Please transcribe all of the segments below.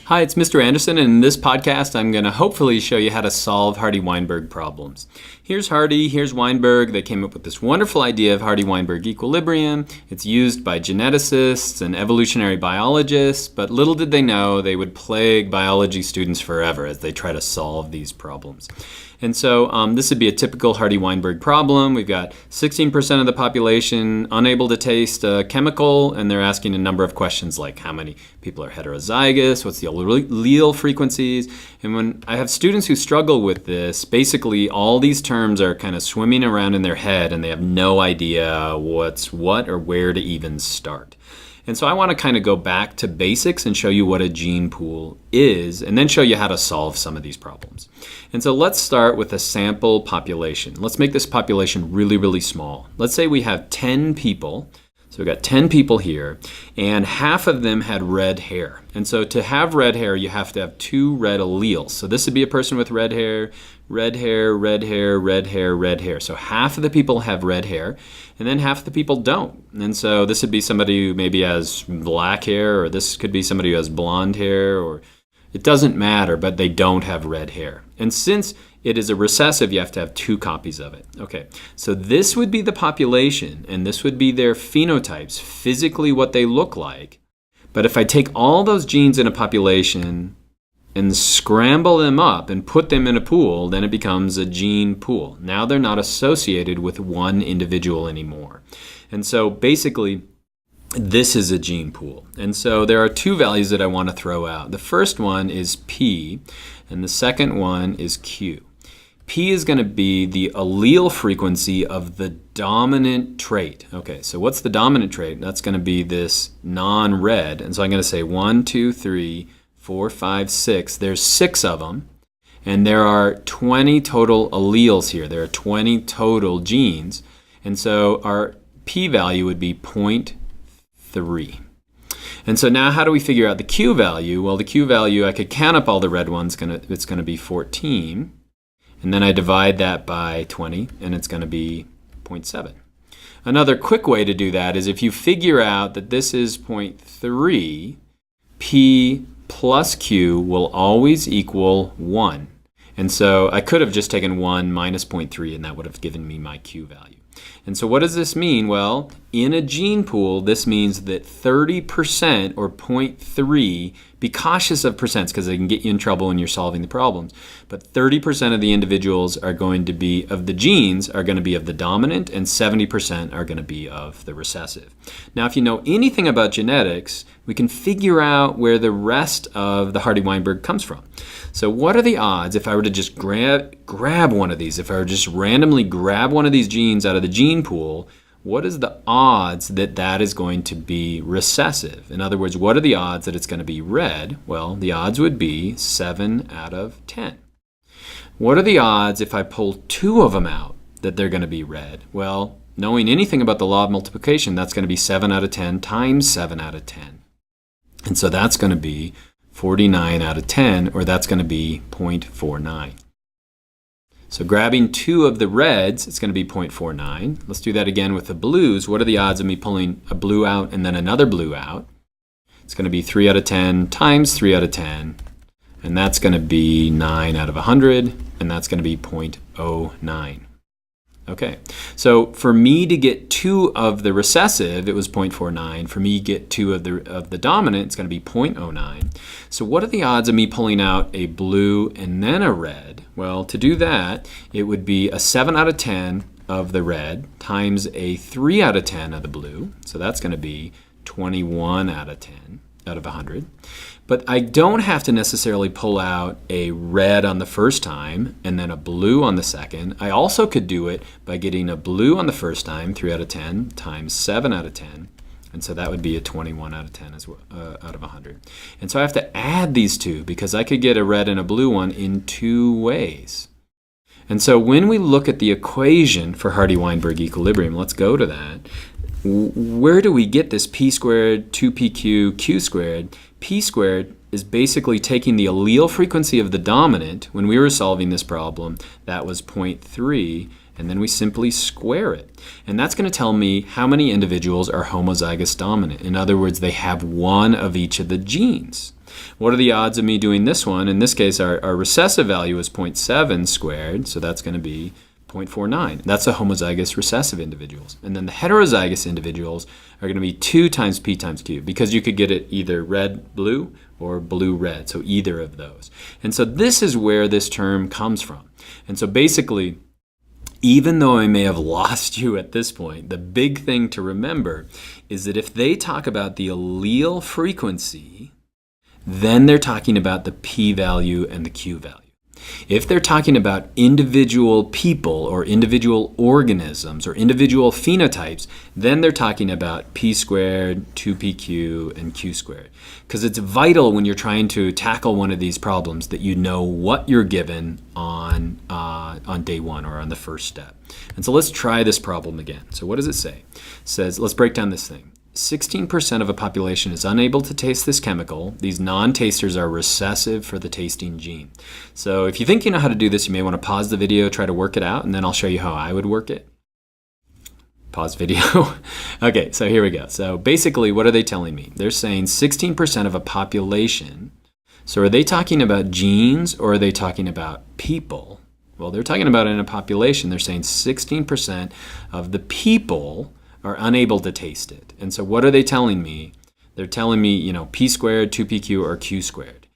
Hi, it's Mr. Anderson, and in this podcast I'm going to hopefully show you how to solve Hardy-Weinberg problems. Here's Hardy, here's Weinberg. They came up with this wonderful idea of Hardy-Weinberg equilibrium. It's used by geneticists and evolutionary biologists, but little did they know they would plague biology students forever as they try to solve these problems. And so this would be a typical Hardy-Weinberg problem. We've got 16% of the population unable to taste a chemical, and they're asking a number of questions like how many people are heterozygous, what's the allele frequencies. And when I have students who struggle with this, basically all these terms are kind of swimming around in their head and they have no idea what's what or where to even start. And so I want to kind of go back to basics and show you what a gene pool is, and then show you how to solve some of these problems. And so let's start with a sample population. Let's make this population really, really small. Let's say we have 10 people. So we've got 10 people here, and half of them had red hair. And so to have red hair, you have to have two red alleles. So this would be a person with red hair, red hair, red hair, red hair, red hair. So half of the people have red hair, and then half of the people don't. And so this would be somebody who maybe has black hair, or this could be somebody who has blonde hair, or it doesn't matter, but they don't have red hair. And since it is a recessive, you have to have two copies of it. Okay, so this would be the population, and this would be their phenotypes, physically what they look like. But if I take all those genes in a population and scramble them up and put them in a pool, then it becomes a gene pool. Now they're not associated with one individual anymore. And so basically, this is a gene pool. And so there are two values that I want to throw out. The first one is P, and the second one is Q. P is going to be the allele frequency of the dominant trait. Okay, so what's the dominant trait? That's going to be this non-red. And so I'm going to say 1, 2, 3, 4, 5, 6. There's 6 of them. And there are 20 total alleles here. There are 20 total genes. And so our P value would be 0.3. And so now how do we figure out the Q value? Well, the Q value, I could count up all the red ones. It's going to be 14. And then I divide that by 20, and it's going to be 0.7. Another quick way to do that is if you figure out that this is 0.3, P plus Q will always equal 1. And so I could have just taken 1 minus 0.3, and that would have given me my Q value. And so what does this mean? Well, in a gene pool, this means that 30% or 0.3, be cautious of percents because they can get you in trouble when you're solving the problems, but 30% of the individuals are going to be, of the genes, are going to be of the dominant, and 70% are going to be of the recessive. Now, if you know anything about genetics, we can figure out where the rest of the Hardy-Weinberg comes from. So what are the odds if I were to just grab one of these, if I were to just randomly grab one of these genes out of the gene pool, what is the odds that that is going to be recessive? In other words, what are the odds that it's going to be red? Well, the odds would be 7 out of 10. What are the odds if I pull 2 of them out that they're going to be red? Well, knowing anything about the law of multiplication, that's going to be 7 out of 10 times 7 out of 10. And so that's going to be 49 out of 10, or that's going to be 0.49. So grabbing 2 of the reds, it's going to be 0.49. Let's do that again with the blues. What are the odds of me pulling a blue out and then another blue out? It's going to be 3 out of 10 times 3 out of 10, and that's going to be 9 out of 100, and that's going to be 0.09. Okay, so for me to get 2 of the recessive, it was 0.49. For me to get 2 of the dominant, it's going to be 0.09. So what are the odds of me pulling out a blue and then a red? Well, to do that, it would be a 7 out of 10 of the red times a 3 out of 10 of the blue. So that's going to be 21 out of 10 out of 100. But I don't have to necessarily pull out a red on the first time and then a blue on the second. I also could do it by getting a blue on the first time, 3 out of 10, times 7 out of 10. And so that would be a 21 out of 10 as well, out of 100. And so I have to add these two because I could get a red and a blue one in 2 ways. And so when we look at the equation for Hardy-Weinberg equilibrium, let's go to that. Where do we get this P squared, 2PQ, Q squared? P squared is basically taking the allele frequency of the dominant. When we were solving this problem, that was 0.3, and then we simply square it. And that's going to tell me how many individuals are homozygous dominant. In other words, they have one of each of the genes. What are the odds of me doing this one? In this case, our recessive value is 0.7 squared, so that's going to be 0.49. That's the homozygous recessive individuals. And then the heterozygous individuals are going to be 2 times p times q, because you could get it either red-blue or blue-red, so either of those. And so this is where this term comes from. And so basically, even though I may have lost you at this point, the big thing to remember is that if they talk about the allele frequency, then they're talking about the p-value and the q-value. If they're talking about individual people or individual organisms or individual phenotypes, then they're talking about p squared, 2pq, and q squared. Because it's vital when you're trying to tackle one of these problems that you know what you're given on day one or on the first step. And so let's try this problem again. So what does it say? It says, let's break down this thing. 16% of a population is unable to taste this chemical. These non-tasters are recessive for the tasting gene. So if you think you know how to do this, you may want to pause the video, try to work it out, and then I'll show you how I would work it. Pause video. Okay, so here we go. So basically, what are they telling me? They're saying 16% of a population. So are they talking about genes or are they talking about people? Well, they're talking about in a population. They're saying 16% of the people are unable to taste it. And so what are they telling me? They're telling me, p squared, 2pq, or q squared.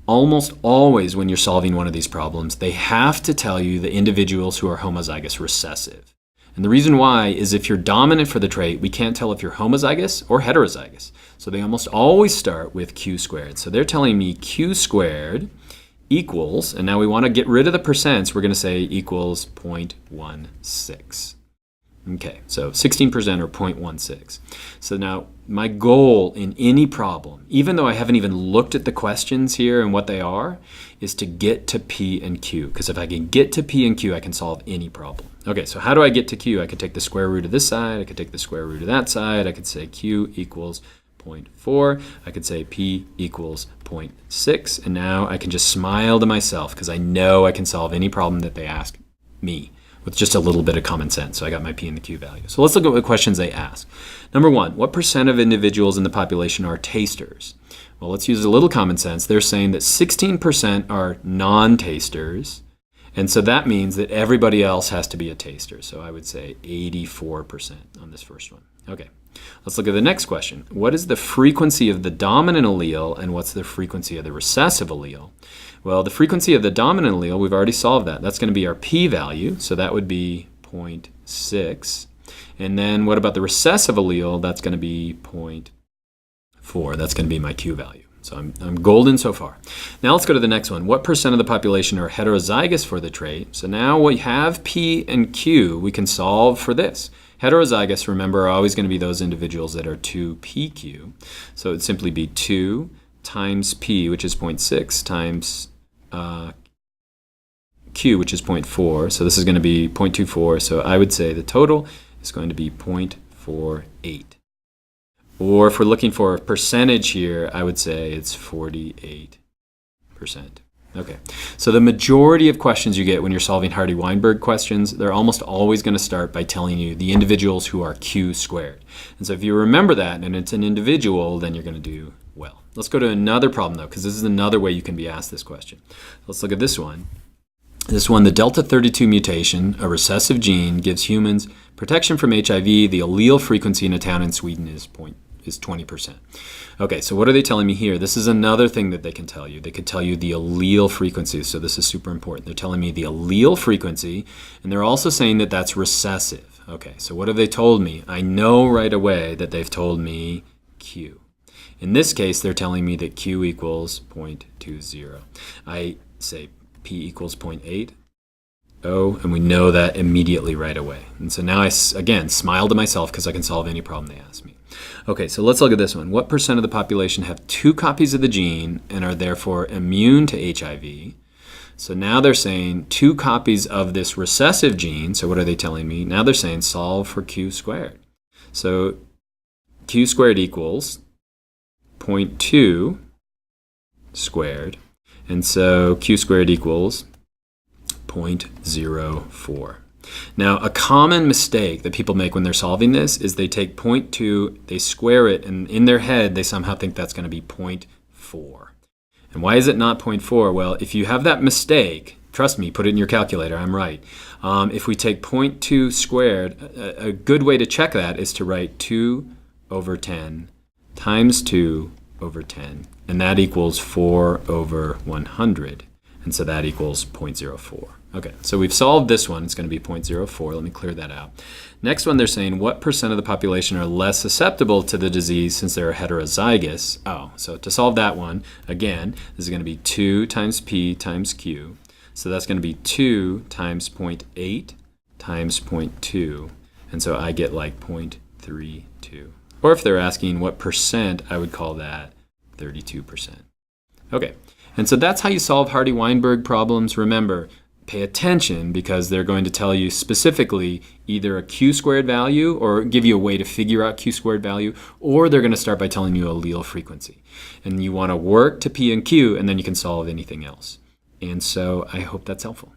Almost always when you're solving one of these problems, they have to tell you the individuals who are homozygous recessive. And the reason why is if you're dominant for the trait, we can't tell if you're homozygous or heterozygous. So they almost always start with q squared. So they're telling me q squared equals, and now we want to get rid of the percents, we're going to say equals 0.16. Okay, so 16% or 0.16. So now my goal in any problem, even though I haven't even looked at the questions here and what they are, is to get to p and q. Because if I can get to p and q, I can solve any problem. Okay, so how do I get to q? I could take the square root of this side. I could take the square root of that side. I could say q equals 0.4. I could say p equals 0.6. And now I can just smile to myself because I know I can solve any problem that they ask me with just a little bit of common sense. So I got my p and the q value. So let's look at what questions they ask. Number one, what percent of individuals in the population are tasters? Well, let's use a little common sense. They're saying that 16% are non-tasters. And so that means that everybody else has to be a taster. So I would say 84% on this first one. Okay, let's look at the next question. What is the frequency of the dominant allele and what's the frequency of the recessive allele? Well, the frequency of the dominant allele, we've already solved that. That's going to be our p-value, so that would be 0.6. And then what about the recessive allele? That's going to be 0.4. That's going to be my q-value. So I'm golden so far. Now let's go to the next one. What percent of the population are heterozygous for the trait? So now we have p and q. We can solve for this. Heterozygous, remember, are always going to be those individuals that are 2pq. So it would simply be 2 times p, which is 0.6, times q, which is 0.4. So this is going to be 0.24. So I would say the total is going to be 0.48. Or if we're looking for a percentage here, I would say it's 48%. Okay, so the majority of questions you get when you're solving Hardy-Weinberg questions, they're almost always going to start by telling you the individuals who are q squared. And so if you remember that and it's an individual, then you're going to do well. Let's go to another problem though, because this is another way you can be asked this question. Let's look at this one. This one, the delta 32 mutation, a recessive gene, gives humans protection from HIV. The allele frequency in a town in Sweden is 20%. Okay, so what are they telling me here? This is another thing that they can tell you. They could tell you the allele frequency, so this is super important. They're telling me the allele frequency, and they're also saying that that's recessive. Okay, so what have they told me? I know right away that they've told me Q. In this case, they're telling me that Q equals 0.20. I say P equals 0.8. And we know that immediately right away. And so now I, again, smile to myself because I can solve any problem they ask me. Okay, so let's look at this one. What percent of the population have 2 copies of the gene and are therefore immune to HIV? So now they're saying 2 copies of this recessive gene. So what are they telling me? Now they're saying solve for Q squared. So Q squared equals 0.2 squared. And so Q squared equals 0.04. Now, a common mistake that people make when they're solving this is they take 0.2, they square it, and in their head they somehow think that's going to be 0.4. And why is it not 0.4? Well, if you have that mistake, trust me, put it in your calculator, I'm right. If we take 0.2 squared, a good way to check that is to write 2 over 10 times 2 over 10. And that equals 4 over 100. And so that equals 0.04. Okay, so we've solved this one. It's going to be 0.04. Let me clear that out. Next one, they're saying what percent of the population are less susceptible to the disease since they're heterozygous? Oh, so to solve that one, again, this is going to be 2 times P times Q. So that's going to be 2 times 0.8 times 0.2. And so I get like 0.32. Or if they're asking what percent, I would call that 32%. Okay, and so that's how you solve Hardy-Weinberg problems. Remember, pay attention because they're going to tell you specifically either a q-squared value or give you a way to figure out q-squared value, or they're going to start by telling you allele frequency. And you want to work to P and Q, and then you can solve anything else. And so I hope that's helpful.